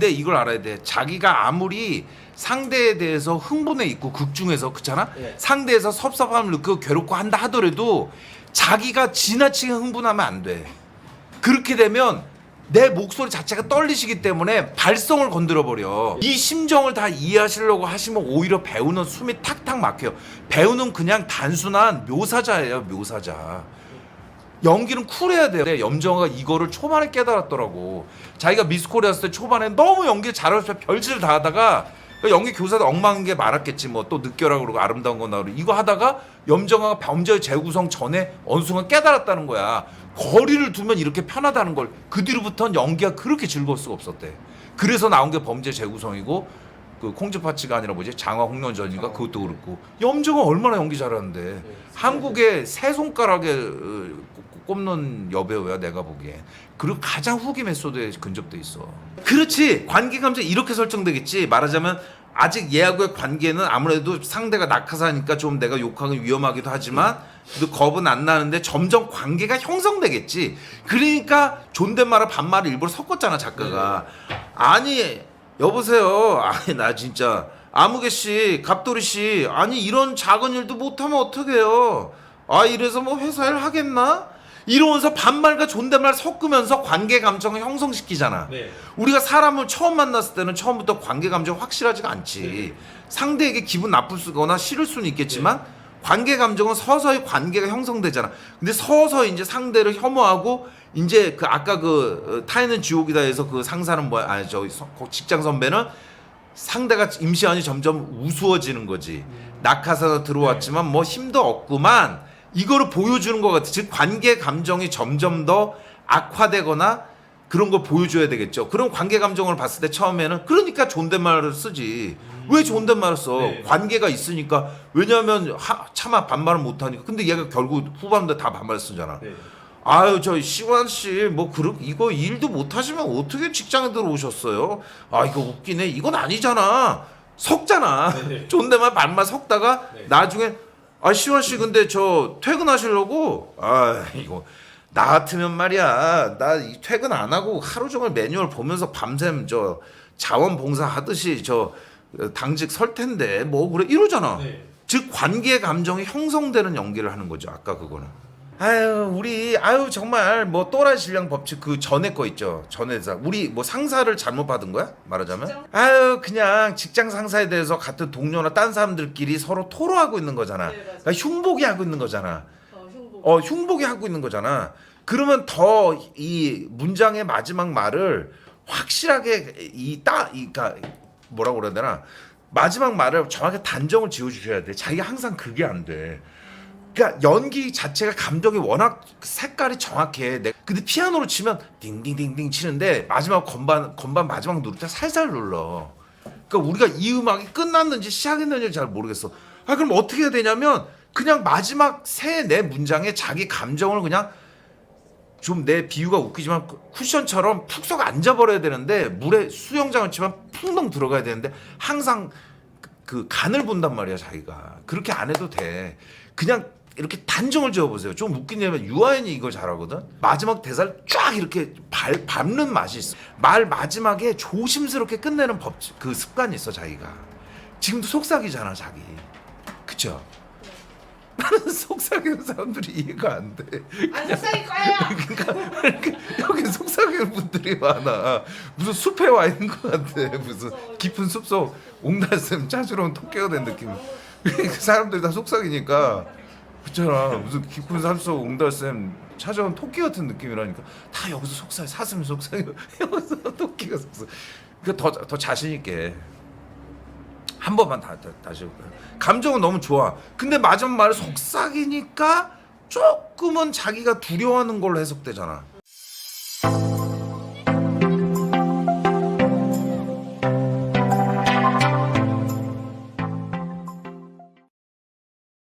근데 이걸 알아야 돼. 자기가 아무리 상대에 대해서 흥분해 있고 극 중에서 그렇잖아. 네. 상대에서 섭섭함을 느끼고 괴롭고 한다 하더라도 자기가 지나치게 흥분하면 안 돼. 그렇게 되면 내 목소리 자체가 떨리시기 때문에 발성을 건드려 버려. 이 심정을 다 이해하시려고 하시면 오히려 배우는 숨이 탁탁 막혀요. 배우는 그냥 단순한 묘사자예요, 묘사자. 연기는 쿨해야 돼요. 염정아가 이거를 초반에 깨달았더라고. 자기가 미스코리아 했을 때 초반에 너무 연기를 잘해서 별짓을 다 하다가 연기 교사도 엉망인 게 많았겠지. 뭐 또 느껴라 그러고 아름다운 거 나오고 이거 하다가 염정아가 범죄의 재구성 전에 어느 순간 깨달았다는 거야. 거리를 두면 이렇게 편하다는 걸. 그 뒤로부터는 연기가 그렇게 즐거울 수가 없었대. 그래서 나온 게 범죄 재구성이고 그 콩쥐파츠가 아니라 뭐지 장화 홍련전인가 그것도 그렇고. 염정아 얼마나 연기 잘하는데. 한국의 세 손가락에 꼽는 여배우야 내가 보기엔. 그리고 가장 후기 메소드에 근접돼 있어. 그렇지. 관계 감정 이렇게 설정되겠지. 말하자면 아직 얘하고의 관계는 아무래도 상대가 낙하사니까 좀 내가 욕하기 위험하기도 하지만 너 겁은 안 나는데 점점 관계가 형성되겠지. 그러니까 존댓말과 반말을 일부러 섞었잖아 작가가. 아니 여보세요. 아니 나 진짜 아무개 씨, 갑돌이 씨, 아니 이런 작은 일도 못하면 어떡해요. 아 이래서 뭐 회사 일 하겠나? 이러면서 반말과 존댓말 섞으면서 관계 감정을 형성시키잖아. 네. 우리가 사람을 처음 만났을 때는 처음부터 관계 감정이 확실하지가 않지. 네. 상대에게 기분 나쁠 수거나 싫을 수는 있겠지만 관계 감정은 서서히 관계가 형성되잖아. 근데 서서히 이제 상대를 혐오하고 이제 그 아까 그 타인은 지옥이다에서 그 상사는 뭐야? 아니 저 직장 선배는 상대가 임시완이 점점 우스워지는 거지. 낙하사가 들어왔지만 뭐 힘도 없구만. 이거를 보여주는 것 같아. 즉 관계 감정이 점점 더 악화되거나 그런 걸 보여줘야 되겠죠. 그럼 관계 감정을 봤을 때 처음에는 그러니까 존댓말을 쓰지. 왜 존댓말을 써? 네. 관계가 있으니까. 왜냐하면 차마 반말을 못하니까. 근데 얘가 결국 후반부에 다 반말 쓰잖아. 네. 아유 저 시완 씨 뭐 이거 일도 못하시면 어떻게 직장에 들어오셨어요? 아 이거 웃기네. 이건 아니잖아. 섞잖아. 네. 존댓말 반말 섞다가 네. 나중에 아 시완 씨 근데 저 퇴근하시려고? 아 이거 나 같으면 말이야 나 퇴근 안 하고 하루 종일 매뉴얼 보면서 밤샘 저 자원봉사 하듯이 저 당직 설 텐데 뭐 그래 이러잖아. 네. 즉 관계 감정이 형성되는 연기를 하는 거죠. 아까 그거는. 아유 우리 아유 정말 뭐 또라이 신랑 법칙 그 전에 거 있죠. 전에사 우리 뭐 상사를 잘못 받은 거야 말하자면. 직장? 아유 그냥 직장 상사에 대해서 같은 동료나 딴 사람들끼리 서로 토로하고 있는 거잖아. 네, 맞아요. 그러니까 흉보기 하고 있는 거잖아. 흉보. 흉보기 하고 있는 거잖아. 그러면 더 이 문장의 마지막 말을 확실하게 그러니까 뭐라고 그래야 되나 마지막 말을 정확하게 단정을 지어주셔야 돼. 자기가 항상 그게 안 돼. 그러니까 연기 자체가 감정이 워낙 색깔이 정확해. 근데 피아노로 치면 딩딩딩딩 치는데 마지막 건반 마지막 누를 때 살살 눌러. 그러니까 우리가 이 음악이 끝났는지 시작했는지 잘 모르겠어. 아 그럼 어떻게 해야 되냐면 그냥 마지막 세 네 문장에 자기 감정을 그냥 좀 내 비유가 웃기지만 쿠션처럼 푹 썩 앉아버려야 되는데 물에 수영장을 치면 풍덩 들어가야 되는데 항상 그 간을 본단 말이야 자기가. 그렇게 안 해도 돼. 그냥 이렇게 단정을 지어보세요. 좀 웃긴 얘기면 유아인이 이걸 잘하거든. 마지막 대사를 쫙 이렇게 밟는 맛이 있어. 말 마지막에 조심스럽게 끝내는 그 습관이 있어 자기가. 지금도 속삭이잖아 자기. 그쵸? 나는 속삭이는 사람들이 이해가 안 돼. 안 속삭일 거예요. 그러니까 여기 속삭이는 분들이 많아. 무슨 숲에 와 있는 것 같아. 무슨 깊은 숲속 옹달샘 찾으러 온 토끼가 된 느낌. 그 사람들이 다 속삭이니까 그렇잖아. 무슨 깊은 산속 옹달샘 찾아온 토끼 같은 느낌이라니까. 다 여기서 속삭여. 사슴 속삭여. 여기서 토끼가 속삭여. 그러니까 더 자신 있게. 한 번만 다시 해볼까요? 감정은 너무 좋아. 근데 마지막 말을 속삭이니까 조금은 자기가 두려워하는 걸로 해석되잖아.